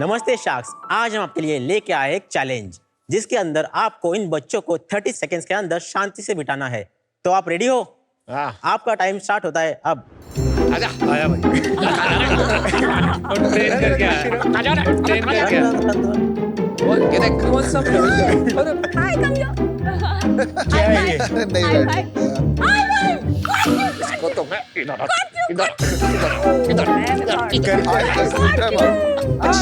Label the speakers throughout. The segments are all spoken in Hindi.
Speaker 1: नमस्ते शार्क्स, आज हम आपके लिए लेके आए एक चैलेंज जिसके अंदर आपको इन बच्चों को 30 सेकंड्स के अंदर शांति से बिठाना है। तो आप रेडी हो? आपका टाइम स्टार्ट होता है अब।
Speaker 2: आजा आया भाई ट्रेन करके आया आजा ना ट्रेन करके आया वो ये देख कौन सा
Speaker 3: हाय कम हियर
Speaker 2: क्या है ये
Speaker 3: हाय
Speaker 2: इसको तो मैं इधर इधर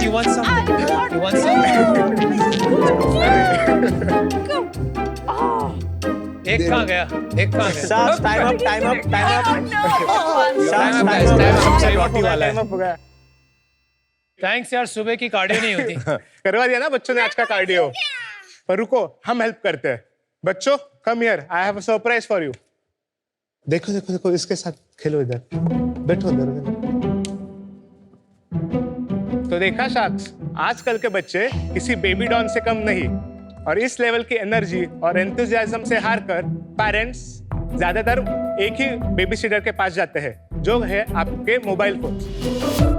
Speaker 2: you want something एक कहाँ गया
Speaker 1: शार्क्स टाइम अप
Speaker 2: थैंक्स यार सुबह की कार्डियो नहीं होती
Speaker 4: करवा दिया ना बच्चों ने आज का कार्डियो। पर रुको, हम हेल्प करते हैं। बच्चों come here, I have a surprise for you. देखो देखो देखो, इसके साथ खेलो, इधर बैठो इधर। तो देखा शार्क्स, आजकल के बच्चे किसी बेबी डॉन से कम नहीं, और इस लेवल की एनर्जी और एंथुसियाज्म से हारकर पेरेंट्स ज्यादातर एक ही बेबी सिटर के पास जाते हैं, जो है आपके मोबाइल फोन।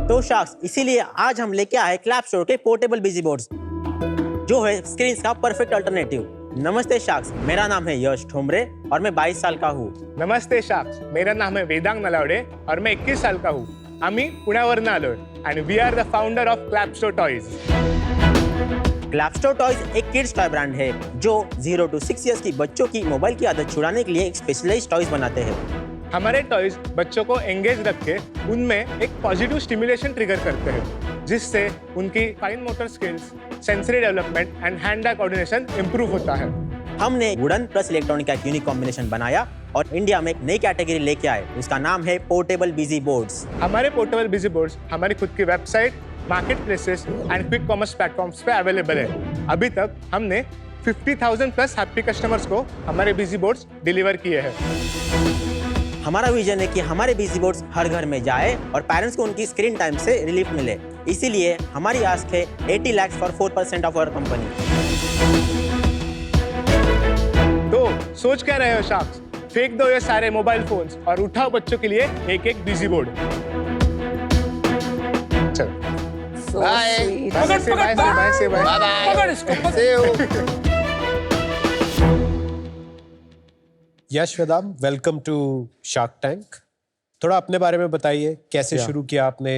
Speaker 1: तो शार्क्स, इसीलिए आज हम लेके आए क्लैप स्टोर के पोर्टेबल बिजी बोर्ड्स, जो है स्क्रीन का परफेक्ट अल्टरनेटिव। नमस्ते शार्क्स, मेरा नाम है यश ठोमरे और मैं 22 साल का हूँ।
Speaker 4: नमस्ते शार्क्स, मेरा नाम है वेदांग नलावडे और मैं 21 साल का हूँ। आम्ही पुण्यावरून आलोय आणि we are the founder of Clap Store Toys.
Speaker 1: Clap Store Toys एक किड्स टॉय ब्रांड है जो 0 to 6 इयर्स की बच्चों की मोबाइल की आदत छुड़ाने के लिए एक स्पेशलाइज्ड टॉयज बनाते हैं।
Speaker 4: हमारे टॉयज बच्चों को एंगेज रख के उनमें एक पॉजिटिव स्टिमुलेशन ट्रिगर करते हैं, जिससे उनकी fine motor skills, sensory development and hand eye coordination improve होता है।
Speaker 1: हमने वुडन प्लस इलेक्ट्रॉनिक का यूनिक कॉम्बिनेशन बनाया और इंडिया में एक नई कैटेगरी लेके आए, उसका नाम है पोर्टेबल बिजी बोर्ड्स।
Speaker 4: हमारे पोर्टेबल बिजी बोर्ड्स हमारी खुद की website, market places and quick commerce platforms पे अवेलेबल है। अभी तक हमने 50,000 प्लस हैप्पी कस्टमर्स को हमारे बिजी बोर्ड्स डिलीवर किए हैं।
Speaker 1: हमारा विजन है कि हमारे बिजी बोर्ड्स हर घर में जाए और पेरेंट्स को उनकी स्क्रीन टाइम से रिलीफ मिले। इसीलिए हमारी आस्क है 80 lakhs for 4% of our company.
Speaker 4: तो सोच क्या रहे हो शार्क्स? फेंक दो ये सारे मोबाइल फोन्स और उठाओ बच्चों के लिए एक एक बिजी बोर्ड। चल
Speaker 2: बाय पकड़ इसको
Speaker 5: यश Vedang, welcome to shark tank. थोड़ा अपने बारे में बताइए, कैसे शुरू किया आपने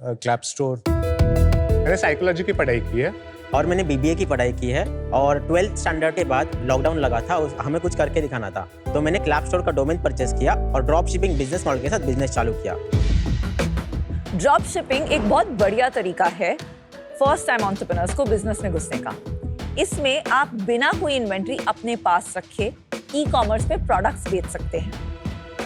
Speaker 5: क्लैप स्टोर?
Speaker 4: मैंने साइकोलॉजी की पढ़ाई की है
Speaker 1: और मैंने BBA की पढ़ाई की है और 12th स्टैंडर्ड के बाद लॉकडाउन लगा था, हमें कुछ करके दिखाना था, तो मैंने क्लैप स्टोर का डोमेन परचेस किया और ड्रॉप शिपिंग बिजनेस मॉडल के साथ बिजनेस चालू किया।
Speaker 3: ड्रॉप शिपिंग एक बहुत बढ़िया तरीका है फर्स्ट टाइम एंटरप्रेन्योर्स को बिजनेस में घुसने का। इसमें आप बिना कोई इन्वेंट्री अपने पास रखे ई-कॉमर्स पे प्रोडक्ट्स बेच सकते हैं।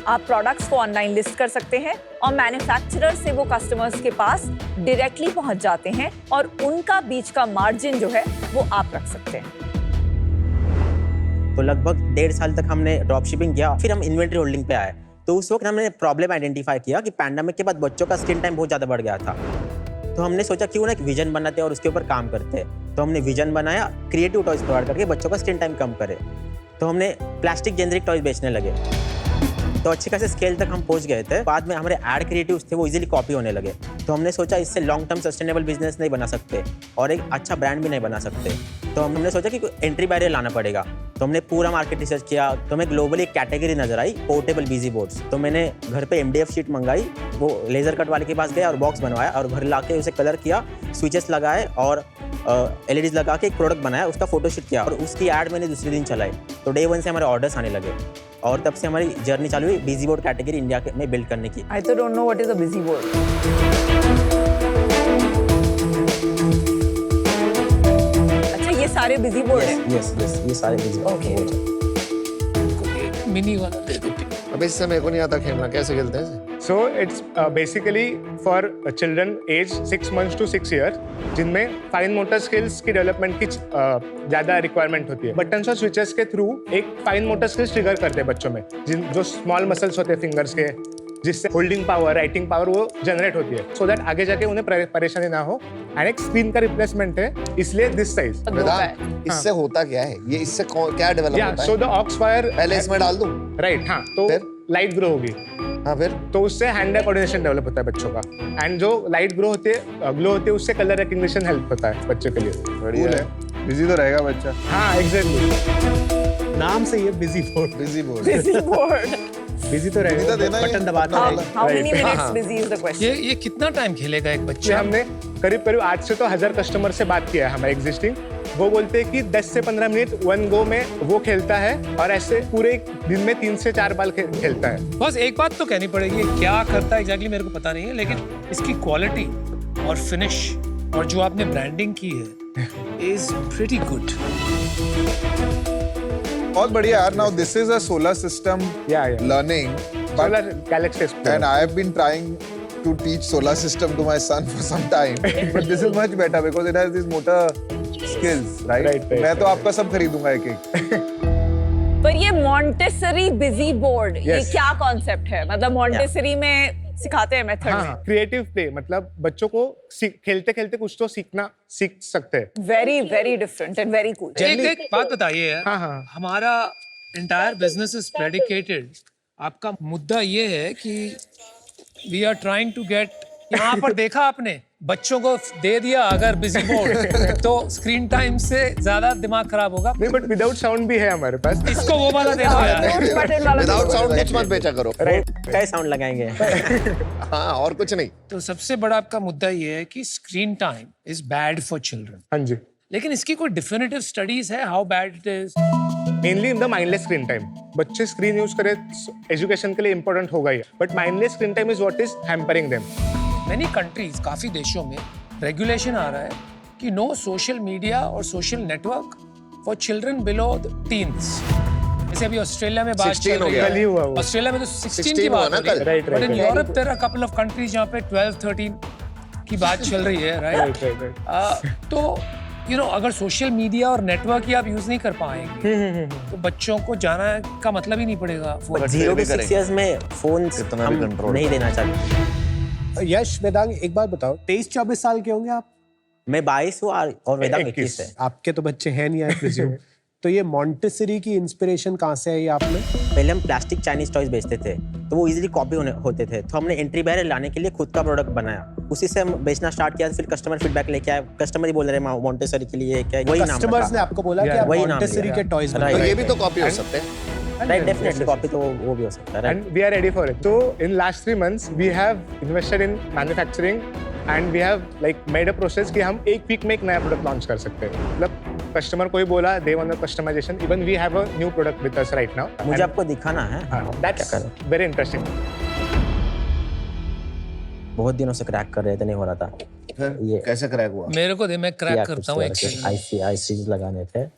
Speaker 3: आप प्रोडक्ट्स को ऑनलाइन लिस्ट कर सकते हैं और मैन्युफैक्चरर से वो कस्टमर्स के पास डायरेक्टली पहुंच जाते हैं और उनका बीच का मार्जिन जो है वो आप रख सकते हैं।
Speaker 1: तो लगभग 1.5 साल तक हमने ड्रॉप शिपिंग किया, फिर हम इन्वेंट्री होल्डिंग पे आए। तो उस वक्त हमने प्रॉब्लम आइडेंटिफाई किया कि पैंडेमिक के बाद बच्चों का स्क्रीन टाइम बहुत ज़्यादा बढ़ गया था। तो हमने सोचा क्यों ना एक विजन बनाते और उसके ऊपर काम करते। तो हमने विजन बनाया, क्रिएटिव टॉयज प्रोवाइड करके बच्चों का स्क्रीन टाइम कम करे। तो हमने प्लास्टिक जेनरिक टॉयज बेचने लगे, तो अच्छे खासे स्केल तक हम पहुंच गए थे। बाद में हमारे एड क्रिएटिव्स थे वो इजीली कॉपी होने लगे। तो हमने सोचा इससे लॉन्ग टर्म सस्टेनेबल बिजनेस नहीं बना सकते और एक अच्छा ब्रांड भी नहीं बना सकते। तो हमने सोचा कि कोई एंट्री बैरियर लाना पड़ेगा। तो हमने पूरा मार्केट रिसर्च किया, तो हमें ग्लोबली एक कैटेगरी नजर आई, पोर्टेबल बिजी बोर्ड्स। तो मैंने घर पे MDF शीट मंगाई, वो लेजर कट वाले के पास गया और बॉक्स बनवाया और घर ला के उसे कलर किया, स्विचेस लगाए और LEDs लगा के एक प्रोडक्ट बनाया, उसका फोटोशूट किया और उसकी ऐड मैंने दूसरे दिन चलाई। तो डे 1 से हमारे ऑर्डर्स आने लगे और तब से हमारी जर्नी चालू हुई बिजी बोर्ड कैटेगरी इंडिया में बिल्ड करने की।
Speaker 3: I don't know what is a busy board. अच्छा, ये सारे बिजी बोर्ड हैं?
Speaker 1: यस, ये सारे बिजी बोर्ड हैं।
Speaker 2: मिनी वाला दे दो।
Speaker 6: अब इससे मेरे को नहीं आता खेलना, कैसे खेलते हैं?
Speaker 4: So it's basically for children age 6 months to 6 years, जिनमें फाइन मोटर स्किल्स की डेवलपमेंट की ज़्यादा रिक्वायरमेंट होती है। बटन्स और स्विचेस के थ्रू एक फाइन मोटर स्किल्स ट्रिगर करते हैं बच्चों में, जो स्मॉल मसल्स होते हैं फिंगर्स के, जिससे होल्डिंग पावर, राइटिंग पावर वो जनरेट होती है, सो दैट आगे जाके उन्हें परेशानी ना हो। एंड एक स्क्रीन का रिप्लेसमेंट है, इसलिए दिस साइज।
Speaker 6: इससे होता क्या है? ये इससे क्या डेवलप होता है?
Speaker 4: सो द ऑक्स फायर
Speaker 6: पहले इसमें डाल दूं?
Speaker 4: राइट, हाँ, तो लाइट ग्रो होगी।
Speaker 6: हाँ फिर
Speaker 4: तो उससे हैंड आई कोऑर्डिनेशन डेवलप होता है बच्चों का, एंड जो लाइट ग्लो होती है उससे कलर रिकग्निशन हेल्प होता है बच्चे के लिए।
Speaker 7: बढ़िया है, बिजी तो रहेगा बच्चा।
Speaker 4: हाँ एग्जैक्टली,
Speaker 5: नाम से ये busy board,
Speaker 6: busy board.
Speaker 3: Busy board.
Speaker 5: Busy तो रहेगा,
Speaker 6: देना ही है।
Speaker 5: बटन दबाना
Speaker 3: How,
Speaker 5: रहेगा।
Speaker 3: how many
Speaker 4: Right.
Speaker 3: minutes busy is the question?
Speaker 2: ये कितना टाइम खेलेगा एक
Speaker 4: कि
Speaker 2: बच्चा?
Speaker 4: हमने करीब 8 से तो 1000 कस्टमर से बात किया है हमारे एग्जिस्टिंग। वो बोलते हैं कि 10 से 15 मिनट वन गो में वो खेलता है, और ऐसे पूरे दिन में 3 से 4 बार खेलता है।
Speaker 2: बस एक बात तो कहनी पड़ेगी, क्या करता है एग्जैक्टली मेरे को पता नहीं है, लेकिन इसकी क्वालिटी और फिनिश और जो आपने ब्रांडिंग की है इज प्रीटी गुड।
Speaker 7: बहुत बढ़िया यार। Now this is a solar system
Speaker 4: Yeah.
Speaker 7: Learning,
Speaker 4: Solar Galaxy
Speaker 7: and I have been trying to teach solar system to my son for some time, but this is much better because it has these motor skills, right?
Speaker 4: Right.
Speaker 7: मैं तो आपका सब खरीदूंगा एक-एक।
Speaker 3: पर ये मॉन्टेसरी बिजी बोर्ड, ये
Speaker 4: Yes.
Speaker 3: क्या कॉन्सेप्ट है? मतलब मॉन्टेसरी में सिखाते हैं मेथड में।
Speaker 4: क्रिएटिव प्ले, मतलब बच्चों को खेलते खेलते कुछ तो सीख सकते हैं।
Speaker 3: Very very different and very cool.
Speaker 2: एक बात बताइए यार,
Speaker 4: हाँ।
Speaker 2: हमारा एंटायर बिजनेस इज प्रेडिकेटेड, आपका मुद्दा ये है कि we are trying to get, यहाँ पर देखा आपने बच्चों को दे दिया अगर बिजी बोर्ड तो स्क्रीन टाइम से ज्यादा दिमाग खराब होगा।
Speaker 4: नहीं, बट विदाउट साउंड भी है हमारे पास।
Speaker 2: इसको वो वाला दे दो यार।
Speaker 6: विदाउट साउंड कुछ मत बेचा करो।
Speaker 1: कई साउंड लगाएंगे।
Speaker 6: हाँ, और कुछ नहीं।
Speaker 2: तो सबसे बड़ा आपका मुद्दा ये है कि screen time is bad for children,
Speaker 4: हाँ जी,
Speaker 2: लेकिन इसकी कोई डिफिनिटिव स्टडीज है how bad it is?
Speaker 4: Mainly the mindless screen time. बच्चे स्क्रीन यूज करें एजुकेशन के लिए इंपॉर्टेंट होगा ही, but mindless screen time is what is hampering them.
Speaker 2: Many countries, काफी देशों में रेगुलेशन आ रहा है कि नो सोशल मीडिया और social network for children below teens. जैसे अभी ऑस्ट्रेलिया में बात
Speaker 6: 16
Speaker 2: चल
Speaker 6: हो
Speaker 2: रही
Speaker 6: गया।
Speaker 4: कल ही हुआ वो।
Speaker 2: ऑस्ट्रेलिया में तो 16 की
Speaker 6: 16 हुआ
Speaker 2: बात
Speaker 6: ना
Speaker 2: हो रही है,
Speaker 6: कल।
Speaker 4: Right,
Speaker 2: but in
Speaker 4: right.
Speaker 2: Europe there are couple of countries जहाँ पे 12-13 की बात चल रही है, राइट? तो यू नो, अगर सोशल मीडिया और नेटवर्क ही आप यूज नहीं कर पाएंगे तो बच्चों को जाना का मतलब ही नहीं पड़ेगा।
Speaker 1: 0 to 6 years में फोन
Speaker 6: कितना भी
Speaker 1: हम
Speaker 6: control
Speaker 1: नहीं देना चाहते।
Speaker 5: यश, वेदांग, एक बात बताओ, 23-24 साल के होंगे आप?
Speaker 1: मैं 22 हूँ और वेदांग 21 है।
Speaker 5: आपके तो बच्चे हैं नहीं, आई प्रिज्यूम। तो ये मॉन्टेसरी की इंस्पिरेशन कहाँ से आई आपने?
Speaker 1: पहले हम प्लास्टिक चाइनीज टॉयज बेचते थे, तो वो इजीली कॉपी होते थे, तो हमने एंट्री बैरियर लाने के लिए खुद का प्रोडक्ट बनाया। उसी से हम बेचना स्टार्ट किया। फिर कस्टमर फीडबैक लेके आए, कस्टमर ही बोल रहे मॉन्टेसरी के लिए क्या, वही नाम
Speaker 5: कस्टमर्स ने
Speaker 1: रखा।
Speaker 5: आपको बोला कि
Speaker 4: Yeah,
Speaker 5: आप
Speaker 1: वही नाम
Speaker 5: मॉन्टेसरी
Speaker 1: लिया।
Speaker 5: के टॉयज
Speaker 1: Right.
Speaker 6: तो
Speaker 5: बनाइए।
Speaker 6: ये भी तो कॉपी हो सकते हैं।
Speaker 1: राइट, डेफिनेटली कॉपी तो वो भी हो सकता है।
Speaker 4: And we are ready for it. So in last 3 months, we have invested in manufacturing and we have like made a process कि हम एक वीक में एक नया प्रोडक्ट लॉन्च कर सकते हैं। मतलब कस्टमर को ही बोला, they want the customization. Even we have a new product with us right now.
Speaker 1: मुझे
Speaker 4: And,
Speaker 1: आपको दिखाना है।
Speaker 4: that's
Speaker 1: क्या करें?
Speaker 4: very interesting.
Speaker 1: बहुत दिनों से क्रैक कर रहे थे, नहीं हो रहा था।
Speaker 6: फिर
Speaker 1: ये
Speaker 6: कैसे क्रैक हुआ?
Speaker 2: मेरे को दे, मैं क्रैक करता हूँ एक सेकंड।
Speaker 1: आईसी लगाने थे।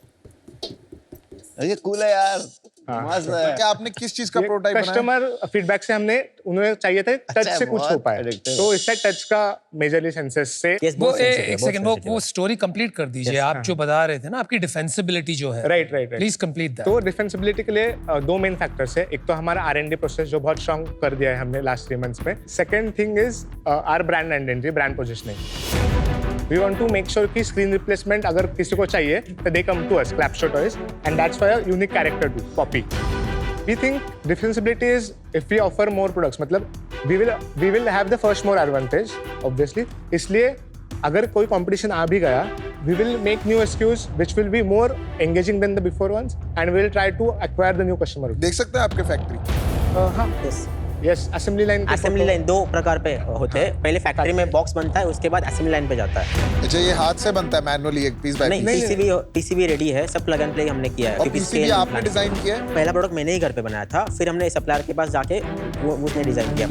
Speaker 6: ये कूल है यार, मस्त है।
Speaker 7: क्या आपने किस चीज का प्रोटोटाइप बनाया?
Speaker 4: कस्टमर फीडबैक से हमने उन्हें चाहिए थे टच
Speaker 6: अच्छा,
Speaker 4: से कुछ हो
Speaker 6: बहुत
Speaker 4: पाए,
Speaker 6: addictive।
Speaker 4: तो इससे टच का मेजरली सेंसेस से।
Speaker 1: Yes,
Speaker 2: वो
Speaker 1: बहुत sensitive है,
Speaker 2: एक
Speaker 1: बहुत
Speaker 2: सेकंड,
Speaker 1: sensitive
Speaker 2: वो
Speaker 1: है।
Speaker 2: स्टोरी कंप्लीट कर दीजिए। आप जो बता रहे थे ना, आपकी डिफेंसिबिलिटी जो है,
Speaker 4: right right
Speaker 2: please complete that.
Speaker 4: तो डिफेंसिबिलिटी के लिए 2 मेन फैक्टर्स है। एक तो हमारा R&D प्रोसेस जो बहुत स्ट्रांग कर दिया है हमने लास्ट 3 मंथ्स में। Second thing is our brand identity, brand positioning. We want to make sure कि स्क्रीन रिप्लेसमेंट अगर किसी को चाहिए तो they come to us, Clapshow toys, and that's why a unique character to copy. We think defensibility is if we offer more products, मतलब we will have the first more advantage obviously. इसलिए अगर कोई competition आ भी गया, we will make new SKUs which will be more engaging than the before ones, and we will try to acquire the new customer.
Speaker 7: देख सकते हैं आपके फैक्ट्री?
Speaker 4: हाँ, yes, assembly line के
Speaker 1: असेंबली लाइन 2 प्रकार पे होते हैं। पहले फैक्ट्री में बॉक्स बनता है, उसके बाद असेंबली लाइन पे जाता है।
Speaker 7: अच्छा, ये हाथ से बनता है मैनुअली, एक पीस बाय
Speaker 1: नहीं,
Speaker 7: पीस?
Speaker 1: पीसीबी रेडी है, सब प्लग एंड प्ले हमने किया है।
Speaker 7: और
Speaker 1: क्योंकि
Speaker 7: पीसीबी
Speaker 1: scale
Speaker 7: आपने
Speaker 1: plan-
Speaker 7: डिजाइन किया है?
Speaker 1: पहला प्रोडक्ट मैंने ही घर पे बनाया था, फिर हमने सप्लायर के पास जाके वो उसने डिजाइन किया।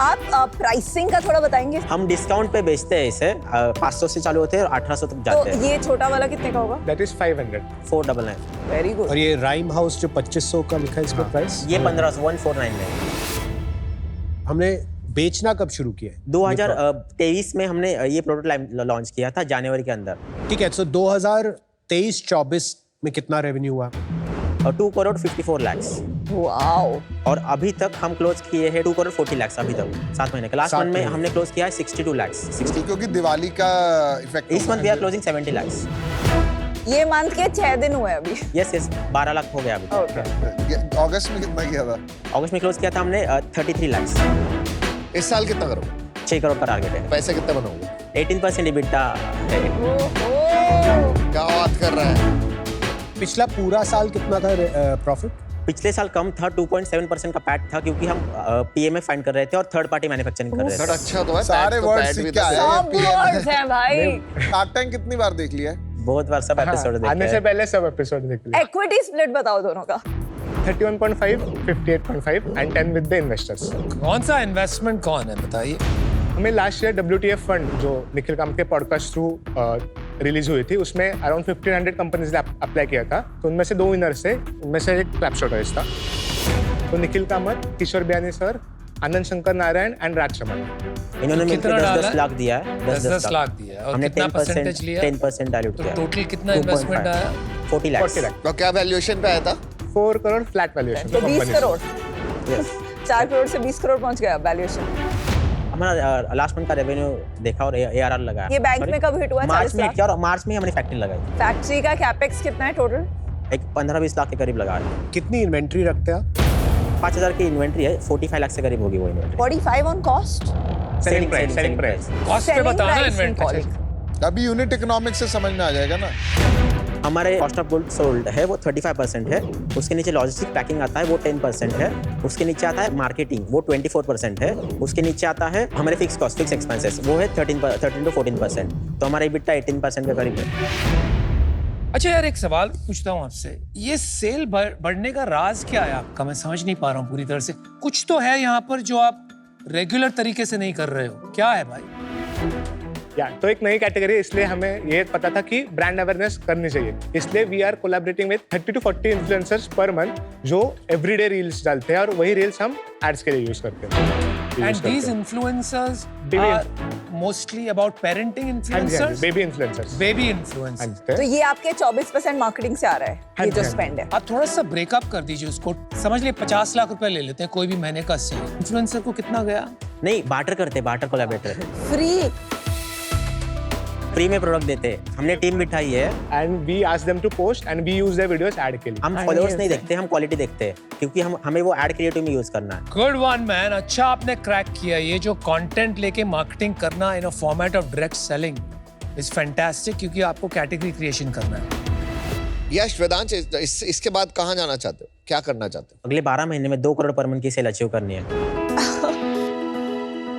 Speaker 3: आप प्राइसिंग का थोड़ा बताएंगे?
Speaker 1: हम डिस्काउंट पे बेचते हैं इसे। 500 से चालू होते हैं और 1800 तक जाते
Speaker 3: तो
Speaker 1: हैं।
Speaker 3: ये छोटा वाला कितने का होगा?
Speaker 4: That is 500.
Speaker 1: 499।
Speaker 3: Very good.
Speaker 5: और ये राइम हाउस जो 2500 का लिखा है, इसका प्राइस?
Speaker 1: ये 1500, 149 में।
Speaker 5: हमने बेचना कब शुरू किया है?
Speaker 1: 2023 में हमने ये प्रोडक्ट लॉन्च किया था, जनवरी के अंदर।
Speaker 5: ठीक है, तो 2023-24 में कितना रेवेन्यू हुआ?
Speaker 1: और 2 करोड़ 54 लाख।
Speaker 3: वाओ।
Speaker 1: और अभी तक हम क्लोज किए हैं 2 करोड़ 40 लाख अभी तक, 7 महीने का। लास्ट
Speaker 5: 7
Speaker 1: मंथ में
Speaker 5: महीने।
Speaker 1: हमने क्लोज किया है 62 लाख।
Speaker 7: क्योंकि दिवाली का इफेक्ट
Speaker 1: इस month we are closing 70 lakh.
Speaker 3: ये मंथ के 6 दिन हुए अभी।
Speaker 1: यस 12 लाख हो गया अभी।
Speaker 3: ओके।
Speaker 7: अगस्त में कितना किया था?
Speaker 1: अगस्त में क्लोज किया था हमने 33 लाख।
Speaker 6: इस साल कितना करोगे?
Speaker 1: 6 करोड़ का टारगेट है।
Speaker 6: पैसे कितने बनाओगे?
Speaker 1: 18% EBITDA है।
Speaker 6: क्या बात कर रहा है?
Speaker 5: पिछला पूरा साल कितना था प्रॉफिट?
Speaker 1: पिछले साल कम था, 2.7% का पैट था, क्योंकि हम PMF फाइंड कर रहे थे और थर्ड पार्टी मैन्युफैक्चरिंग कर रहे
Speaker 6: सर
Speaker 1: थे।
Speaker 6: अच्छा तो है,
Speaker 7: सारे
Speaker 6: पैट तो
Speaker 7: वर्ड्स
Speaker 6: पैट
Speaker 7: सीख
Speaker 6: भी
Speaker 7: के
Speaker 6: था।
Speaker 7: आए।
Speaker 3: सब वर्ड्स हैं भाई।
Speaker 7: शार्क टैंक कितनी बार देख लिया है?
Speaker 1: बहुत बार सब एपिसोड देखे
Speaker 4: आने से
Speaker 1: हैं।
Speaker 4: पहले सब एपिसोड देख लिया।
Speaker 3: इक्विटी स्प्लिट बताओ दोनों का।
Speaker 4: 31.5, 58.5 एंड 10 विद द इन्वेस्टर्स।
Speaker 2: कौन सा इन्वेस्टमेंट कौन है बताइए?
Speaker 4: हमें लास्ट ईयर WTF फंड जो निखिल कामत के पॉडकास्ट थ्रू रिलीज हुई थी, उसमें अराउंड 1500 कंपनीज ने अप्लाई किया था। तो उनमें से 2 विनर्स थे, उनमें से एक क्लैपशॉटर्स था। तो निखिल कामत, किशोर बियानी सर, आनंद शंकर नारायण एंड राज शर्मा।
Speaker 1: इन्होंने मिलकर
Speaker 2: कितना डाला
Speaker 1: 10 लाख दिया है।
Speaker 2: 10 लाख दिया है। और
Speaker 1: हमने
Speaker 2: कितना परसेंटेज लिया?
Speaker 1: 10% डाइल्यूट
Speaker 2: तो
Speaker 1: किया।
Speaker 2: टोटल कितना
Speaker 1: 2.5
Speaker 2: इन्वेस्टमेंट आया?
Speaker 1: 40 लाख।
Speaker 4: 40 लाख।
Speaker 6: तो क्या वैल्यूएशन पे आया था?
Speaker 4: 4 करोड़ फ्लैट वैल्यूएशन।
Speaker 3: तो 20 करोड़।
Speaker 1: यस
Speaker 3: 4 करोड़ से 20 करोड़ पहुंच गया वैल्यूएशन।
Speaker 1: हमारा लास्ट मंथ का रेवेन्यू देखा और ARR लगाया।
Speaker 3: ये बैंक में कब हिट हुआ?
Speaker 1: मार्च
Speaker 3: 40
Speaker 1: में
Speaker 3: लाख?
Speaker 1: किया और मार्च में ही हमने फैक्ट्री लगाई।
Speaker 3: फैक्ट्री का कैपेक्स कितना है टोटल?
Speaker 1: एक 15-20 लाख के करीब लगाया।
Speaker 5: कितनी इन्वेंट्री रखते हैं आप?
Speaker 1: 5000 की इन्वेंट्री है, 45 लाख से करीब होगी वो inventory.
Speaker 3: 45 on cost.
Speaker 4: Selling price.
Speaker 2: Cost पे बताना इन्वेंट्री।
Speaker 7: अभी यूनिट इकोनॉमिक्स से समझ में आ जाएगा ना।
Speaker 1: हमारे कॉस्ट ऑफ गुड्स सोल्ड है वो 35% है। उसके नीचे लॉजिस्टिक पैकिंग आता है वो 10% है। उसके नीचे आता है मार्केटिंग वो 24% है। उसके नीचे आता है हमारे फिक्स कॉस्ट, फिक्स एक्सपेंसेस, वो है 13 to 14%। तो हमारा EBITDA 18% के करीब है।
Speaker 2: अच्छा यार, एक सवाल पूछता हूँ आपसे। ये सेल बढ़ने का राज क्या है आपका? मैं समझ नहीं पा रहा हूँ पूरी तरह से। कुछ तो है यहाँ पर जो आप रेगुलर तरीके से नहीं कर रहे हो। क्या है भाई?
Speaker 4: तो एक नई कैटेगरी, इसलिए हमें ये पता था कि ब्रांड अवेयरनेस करनी चाहिए। इसलिए we are collaborating with 30 to 40 influencers पर मंथ जो एवरीडे रील्स डालते हैं और वही रील्स हम एड्स के लिए यूज करते हैं।
Speaker 2: And these influencers are mostly about parenting influencers,
Speaker 4: baby influencers.
Speaker 2: Baby influencers.
Speaker 3: तो ये आपके 24% मार्केटिंग से आ रहा है, ये जो स्पेंड है।
Speaker 2: आप थोड़ा सा ब्रेकअप कर दीजिए उसको। समझ लिए 50 लाख रुपए ले लेते हैं कोई भी महीने का सेल। इन्फ्लुएंसर को कितना गया?
Speaker 1: नहीं, बार्टर करते, बार्टर कोलैबोरेट करते,
Speaker 3: फ्री
Speaker 1: में प्रोडक्ट देते। हमने टीम बिठाई है
Speaker 4: and we ask them to post and we use their videos ad के लिए।
Speaker 1: हम फॉलोअर्स नहीं देखते, हम क्वालिटी देखते हैं, क्योंकि हमें वो ऐड क्रिएटिव में यूज करना है।
Speaker 2: Good one man. अच्छा आपने क्रैक किया। ये जो कंटेंट लेके मार्केटिंग करना in a format of direct selling is fantastic, क्योंकि आपको कैटेगरी क्रिएशन करना है।
Speaker 6: यश वेदांत, इसके बाद कहाँ जाना चाहते हो? क्या करना चाहते हो?
Speaker 1: अगले 12 महीने में 2 करोड़ पर मंथ की सेल अचीव करनी है।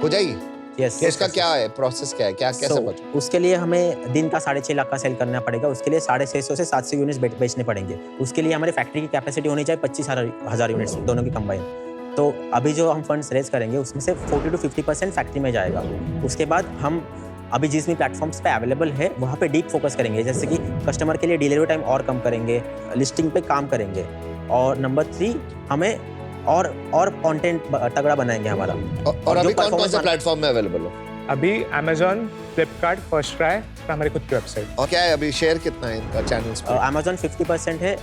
Speaker 6: हो जाएगी?
Speaker 1: यस।
Speaker 6: उसका क्या है प्रोसेस, क्या है, क्या कैसे बचो?
Speaker 1: उसके लिए हमें दिन का 6.5 लाख का सेल करना पड़ेगा। उसके लिए 650 से 700 यूनिट्स बेचने पड़ेंगे। उसके लिए हमारी फैक्ट्री की कैपेसिटी होनी चाहिए 25,000 यूनिट्स, दोनों की कंबाइन। तो अभी जो हम फंड्स रेज करेंगे उसमें से 40 to 50% फैक्ट्री में जाएगा। उसके बाद हम अभी जिस भी प्लेटफॉर्म्स पे अवेलेबल है वहाँ पे डीप फोकस करेंगे, जैसे कि कस्टमर के लिए डिलीवरी टाइम और कम करेंगे, लिस्टिंग पे काम करेंगे, और नंबर 3 हमें और कंटेंट तगड़ा बनाएंगे हमारा।
Speaker 6: और अभी कौन कौन से
Speaker 1: performance
Speaker 6: प्लेटफॉर्म में अवेलेबल हो?
Speaker 4: अभी Amazon, Flipkart, फर्स्ट क्राई और हमारी खुद की वेबसाइट।
Speaker 6: और क्या है अभी शेयर कितना है इनका चैनल्स पे?
Speaker 1: Amazon 50% है,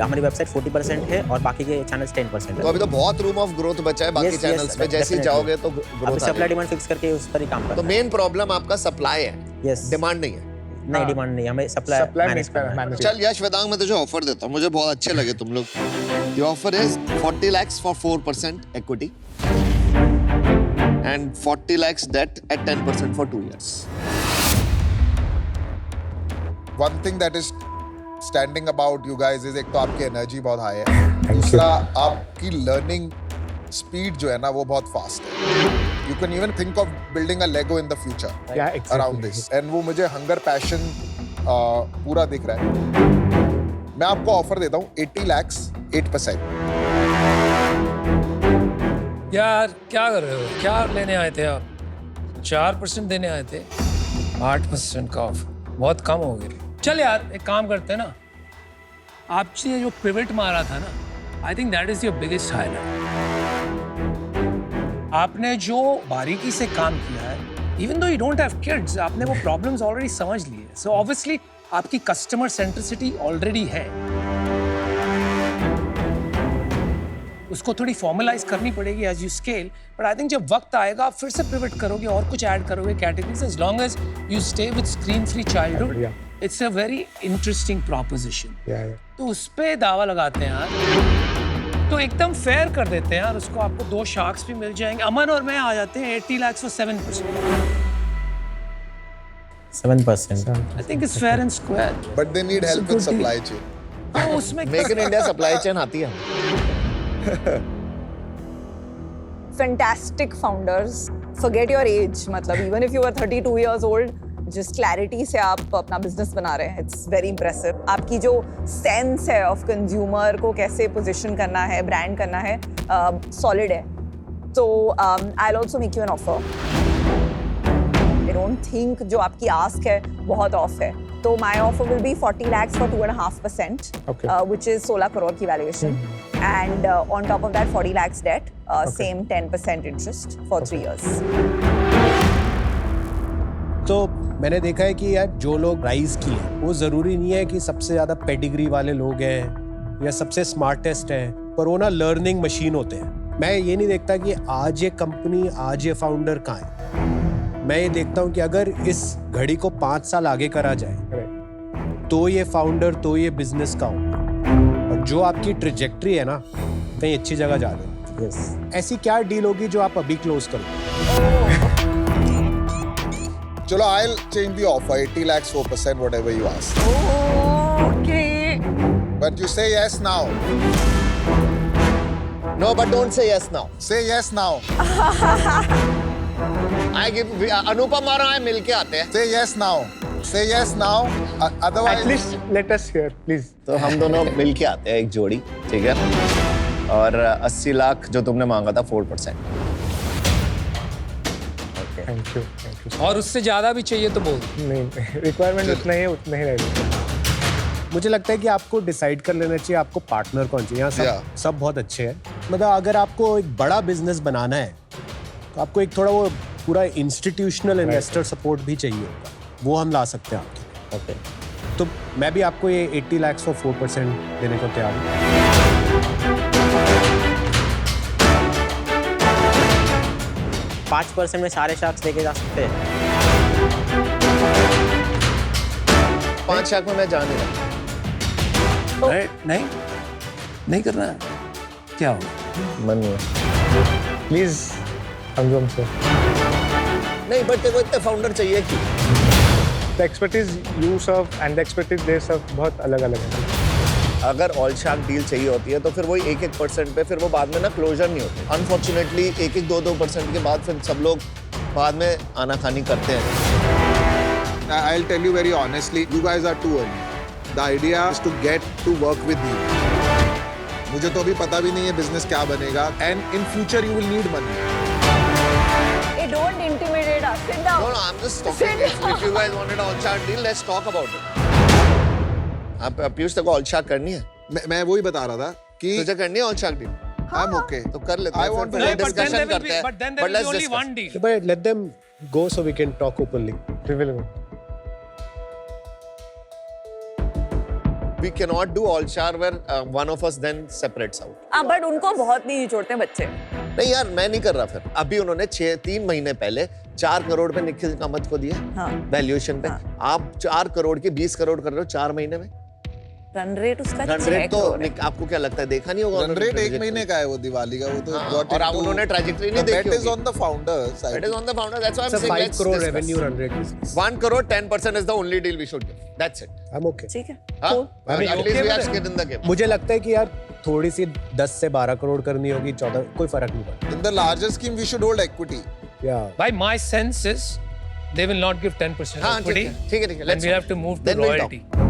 Speaker 1: हमारी वेबसाइट 40% है और बाकी के चैनल्स 10%
Speaker 6: तो
Speaker 1: है।
Speaker 6: अभी तो बहुत रूम ऑफ ग्रोथ बचा है बाकी
Speaker 1: Yes,
Speaker 6: चैनल्स
Speaker 1: yes,
Speaker 6: में। जैसे ही
Speaker 1: definitely।
Speaker 6: जाओगे तो
Speaker 1: अभी
Speaker 6: ग्रोथ
Speaker 1: सप्लाई डिमांड फिक्स करके उस पर ही काम
Speaker 6: तो
Speaker 1: करना
Speaker 6: मेन प्रॉब्लम आपका सप्लाई है,
Speaker 1: Yes।
Speaker 6: डिमांड नहीं है।
Speaker 1: नहीं, डिमांड नहीं, हमें सप्लाई मैनेज करना है।
Speaker 4: मैनेज।
Speaker 6: चल यश वेदांत, मैं तुझे ऑफर देता हूँ, मुझे बहुत अच्छे लगे तुम लोग। The offer is 40 lakhs for 4% equity and 40 lakhs debt at 10% for 2 years.
Speaker 7: One thing that is standing about you guys is एक तो आपकी एनर्जी बहुत हाई है, दूसरा आपकी लर्निंग स्पीड जो है ना वो बहुत फास्ट है। You can even think of building a Lego in the future around this. And वो मुझे हंगर पैशन पूरा दिख रहा है। मैं आपको ऑफर देता हूँ 80 lakhs 8%।
Speaker 2: यार क्या कर रहे हो? क्या लेने आए थे आप? 4% देने आए थे, 8% का ऑफ, बहुत कम हो गए। चल यार एक काम करते हैं ना, आपने जो पिवट मारा था ना, I think that is your biggest highlight. आपने जो बारीकी से काम किया है, even though you don't have kids, आपने वो प्रॉब्लम्स ऑलरेडी समझ लिए। सो ऑब्वियसली आपकी कस्टमर सेंट्रिसिटी ऑलरेडी है, उसको थोड़ी फॉर्मलाइज करनी पड़ेगी as you scale. But I think जब वक्त आएगा आप फिर से पिवट करोगे और कुछ ऐड करोगे categories, as long as you stay with screen free childhood it's a very interesting proposition.
Speaker 4: Yeah.
Speaker 2: तो उस पे दावा लगाते हैं यार, तो एकदम फेयर कर देते हैं यार उसको, आपको 2 शार्क्स भी मिल जाएंगे। अमन और मैं आ जाते हैं 80 lakhs for 7%।
Speaker 1: 7%.
Speaker 2: I think it's fair and square.
Speaker 7: But they need help with supply chain.
Speaker 2: हाँ, उसमें
Speaker 6: make in India supply chain आती है।
Speaker 3: Fantastic founders. Forget your age. मतलब even if you are 32 years old, जिस क्लैरिटी से आप अपना बिजनेस बना रहे हैं, इट्स वेरी इम्प्रेसिव। आपकी जो सेंस है ऑफ कंज्यूमर को कैसे पोजीशन करना है, ब्रांड करना है, सॉलिड है। तो I will also make you an offer. I don't think जो आपकी आस्क है बहुत ऑफ है। तो my offer will be 40 lakhs for 2.5%,
Speaker 4: Okay.
Speaker 3: which is 16 crore की valuation. And on top of that 40 lakhs debt, same 10% interest for 3 years.
Speaker 5: तो मैंने देखा है कि यार जो लोग राइज किए वो जरूरी नहीं है कि सबसे ज्यादा पेडिग्री वाले लोग हैं या सबसे स्मार्टेस्ट हैं, पर वो ना लर्निंग मशीन होते हैं। मैं ये नहीं देखता कि आज ये कंपनी, आज ये फाउंडर कहाँ है। मैं ये देखता हूँ कि अगर इस घड़ी को 5 साल आगे करा जाए
Speaker 4: Correct.
Speaker 5: तो ये फाउंडर, तो ये बिजनेस का होगा। और जो आपकी ट्रिजेक्ट्री है ना, कहीं अच्छी जगह जा रहे हो।
Speaker 1: Yes.
Speaker 5: ऐसी क्या डील होगी जो आप अभी क्लोज करो?
Speaker 7: Chalo, I'll change the offer. 80 lakhs, 4%, whatever you ask.
Speaker 3: Okay.
Speaker 7: But you say yes now.
Speaker 6: No, but don't say yes now.
Speaker 7: Say yes now.
Speaker 6: I give अनुपम और I मिलके आते हैं।
Speaker 7: Say yes now. Say yes now. Otherwise,
Speaker 4: At least let us hear, please.
Speaker 6: तो हम दोनों मिलके आते हैं, एक जोड़ी, ठीक है? और 80 लाख जो तुमने मांगा था 4%।
Speaker 4: Thank you. Thank you.
Speaker 2: और उससे ज्यादा भी चाहिए तो बोल।
Speaker 4: नहीं, रिक्वायरमेंट उतना ही है, उतना ही रहेगा।
Speaker 5: मुझे लगता है कि आपको डिसाइड कर लेना चाहिए आपको पार्टनर कौन चाहिए। यहाँ
Speaker 7: Yeah.
Speaker 5: सब बहुत अच्छे हैं। मतलब अगर आपको एक बड़ा बिजनेस बनाना है तो आपको एक थोड़ा वो पूरा इंस्टीट्यूशनल इन्वेस्टर सपोर्ट भी चाहिए होगा, वो हम ला सकते हैं आपके।
Speaker 1: Okay.
Speaker 5: तो मैं भी आपको ये 80 lakhs for 4% देने को तैयार हूँ।
Speaker 1: 5% में सारे शार्क्स लेके जा सकते हैं।
Speaker 6: 5 लाख में मैं जा नहीं रहा।
Speaker 2: नहीं करना है, क्या हो?
Speaker 6: मन में
Speaker 4: Please, Anjum sir.
Speaker 6: नहीं, बट तेरे को इतने फाउंडर चाहिए क्यों?
Speaker 4: The expertise you serve and the expertise they serve बहुत अलग-अलग है।
Speaker 6: अगर ऑल शार्क डील चाहिए होती है तो फिर वही 1-1% पे फिर वो बाद में ना क्लोजर नहीं होते। अनफॉर्चुनेटली 1-2% के बाद फिर सब लोग बाद में आनाकानी करते हैं।
Speaker 7: I'll tell you very honestly, you guys are too early. The idea is to get to work with you. मुझे तो अभी पता भी नहीं है बिजनेस क्या बनेगा, and in future you will need money.
Speaker 3: Hey, don't intimidate us. Sit down.
Speaker 6: No, I'm just talking. If you guys wanted an all shark deal, let's talk about it. आप पीयूष तक ऑल शार्क करनी है?
Speaker 7: मैं वही बता रहा था कि
Speaker 6: तुझे करनी है all shark deal?
Speaker 7: I'm okay.
Speaker 6: तो कर लेते हैं।
Speaker 7: I want to
Speaker 6: फिर
Speaker 2: नहीं, but then
Speaker 6: discussion
Speaker 2: there will
Speaker 6: करते
Speaker 2: be,
Speaker 6: हैं।
Speaker 2: but then there
Speaker 6: But
Speaker 2: will be
Speaker 6: let's
Speaker 2: only
Speaker 6: discuss.
Speaker 2: one deal.
Speaker 5: But let them go so we can talk openly.
Speaker 4: Reveal me.
Speaker 6: We cannot do all shark where one of us then separates out.
Speaker 3: But उनको बहुत नहीं छोड़ते बच्चे।
Speaker 6: नहीं यार, मैं नहीं कर रहा फिर। अभी उन्होंने 3 महीने पहले 4 करोड़ पे निखिल कामत को दिया
Speaker 3: हाँ।
Speaker 6: वैल्यूएशन पे।
Speaker 3: हाँ।
Speaker 6: आप 4 करोड़ के 20 करोड़ कर रहे हो 4 महीने में।
Speaker 3: रन रेट उसका
Speaker 6: रन
Speaker 3: 6
Speaker 6: रेट तो
Speaker 3: करोड़ है।
Speaker 6: आपको क्या लगता है, देखा नहीं होगा?
Speaker 7: रन रेट 1 महीने का है, वो दिवाली का, वो तो
Speaker 6: हाँ,
Speaker 7: got
Speaker 6: और आप
Speaker 7: into-
Speaker 6: उन्होंने trajectory नहीं
Speaker 7: The bet
Speaker 6: देखी
Speaker 7: is
Speaker 6: होगी।
Speaker 7: on the founders.
Speaker 6: It is on the founder. That's why I'm
Speaker 5: It's a
Speaker 6: saying
Speaker 5: 5
Speaker 6: let's
Speaker 5: crore
Speaker 6: discuss.
Speaker 5: revenue run rate business.
Speaker 6: 1 crore 10% is the only deal we should give. That's it.
Speaker 5: I'm okay.
Speaker 3: ठीक है।
Speaker 6: हाँ?
Speaker 3: Cool.
Speaker 6: At
Speaker 2: you
Speaker 6: least
Speaker 2: okay
Speaker 6: we
Speaker 2: with
Speaker 6: are
Speaker 2: it?
Speaker 6: skin in the game.
Speaker 5: मुझे लगता है कि यार थोड़ी सी 10 से 12 करोड़ करनी होगी, 14, कोई फर्क नहीं पड़ता।
Speaker 7: In the larger scheme, we should hold equity.
Speaker 5: Yeah.
Speaker 2: By my sense is they will not give 10%
Speaker 6: हाँ, ठीक
Speaker 2: equity.
Speaker 6: है, ठीक है, ठीक है.
Speaker 2: And
Speaker 6: Let's
Speaker 2: we
Speaker 6: talk.
Speaker 2: have to move to
Speaker 6: Then we'll talk.
Speaker 2: royalty.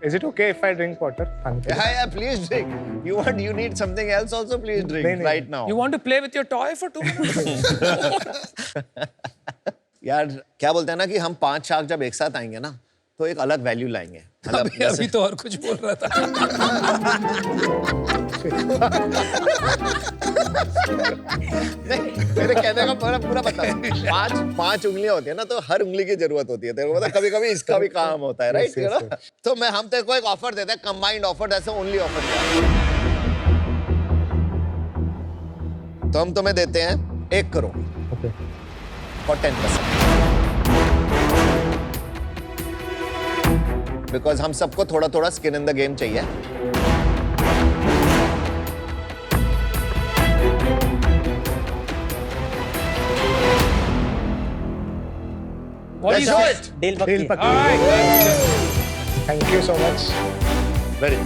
Speaker 4: Is it okay if I drink water? Thank you.
Speaker 6: Yeah, please drink. You need something else also, please drink
Speaker 4: नहीं, नहीं.
Speaker 6: right now.
Speaker 2: You want to play with your toy for 2 minutes?
Speaker 6: यार क्या बोलते हैं ना कि हम 5 शार्क जब एक साथ आएंगे ना तो एक अलग वैल्यू लाएंगे। मतलब
Speaker 2: अभी तो और कुछ बोल रहा था।
Speaker 6: नहीं, मेरे कहने का पूरा बता। 5 उंगलियां होती है ना, तो हर उंगली की जरूरत होती है। तेरे को पता कभी कभी इसका भी काम होता है, राइट?
Speaker 4: yes, yes.
Speaker 6: तो हम तेरे को एक ऑफर देते हैं, combined offer, that's the only offer. तो हम तुम्हें देते हैं 1 करोड़
Speaker 4: Okay.
Speaker 6: और 10%। बिकॉज हम सबको थोड़ा थोड़ा स्किन इन द गेम चाहिए.
Speaker 2: What
Speaker 6: Let's
Speaker 2: is
Speaker 6: do
Speaker 2: it?
Speaker 6: it.
Speaker 1: Deal
Speaker 4: deal
Speaker 1: पक्की
Speaker 4: पक्की.
Speaker 2: All right.
Speaker 4: Thank you so much.
Speaker 6: Very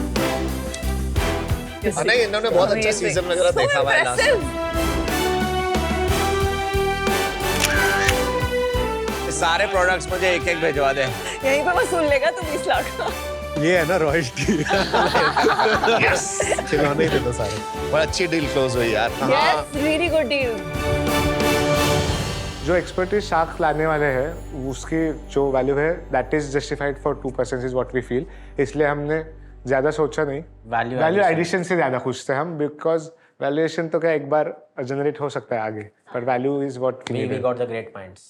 Speaker 6: नहीं, इन्होंने बहुत अच्छा
Speaker 3: Amazing.
Speaker 6: सीजन वगैरह
Speaker 3: So
Speaker 6: देखा हुआ है last.
Speaker 3: impressive.
Speaker 6: सारे प्रोडक्ट्स मुझे एक एक भिजवा दे.
Speaker 3: यहीं पे वसूल लेगा तुम 20 लाख.
Speaker 5: ये है ना रॉयल्टी. खिलौने ही थे तो सारे.
Speaker 6: बहुत अच्छी डील क्लोज हुई यार. हाँ.
Speaker 3: Yes, really good deal.
Speaker 4: जो एक्सपर्टीज शार्क लाने वाले हैं उसकी जो वैल्यू है that is justified for 2% is what we feel. इसलिए हमने ज्यादा सोचा नहीं.
Speaker 1: Value
Speaker 4: value
Speaker 1: addition.
Speaker 4: एडिशन से ज्यादा खुश थे हम बिकॉज वैल्यूएशन तो क्या एक बार जनरेट हो सकता है आगे, पर value is what
Speaker 1: we got the great points.